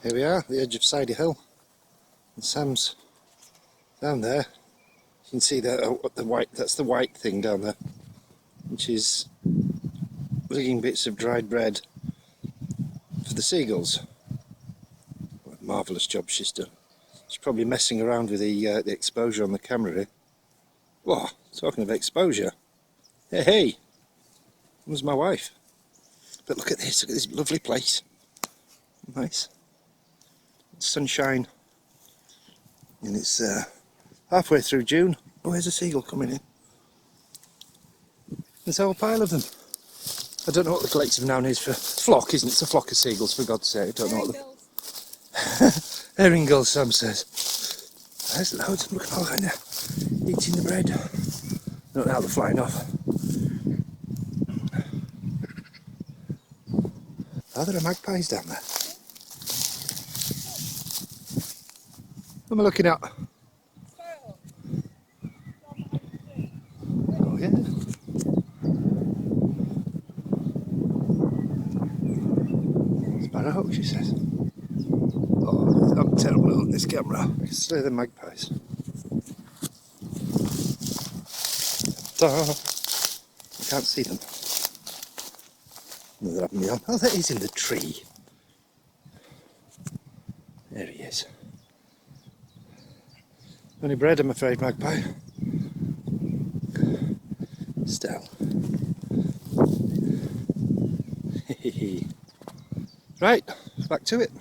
Here we are, the edge of Cider Hill, and Sam's down there. You can see the white. That's the white thing down there, which is digging bits of dried bread for the seagulls. What a marvellous job she's done. She's probably messing around with the exposure on the camera here. Whoa, talking of exposure. Hey, hey, there's my wife. But look at this lovely place. Nice. Sunshine. And it's halfway through June. Oh, there's a seagull coming in. There's a whole pile of them. I don't know what the collective noun is for flock, isn't it? It's a flock of seagulls, for God's sake. I don't know what the... Herring gulls, Sam says. There's loads. Look at all that there. Eating the bread. I don't know how they're flying off. Oh, there are magpies down there. What am I looking at? Oh yeah. Sparrow, she says. Oh, I'm terrible on this camera. It's the magpies. Ta! I can't see them. No, they're up and beyond. Oh, there he's in the tree. There he is. Only bread, I'm afraid, magpie. Still. Right, back to it.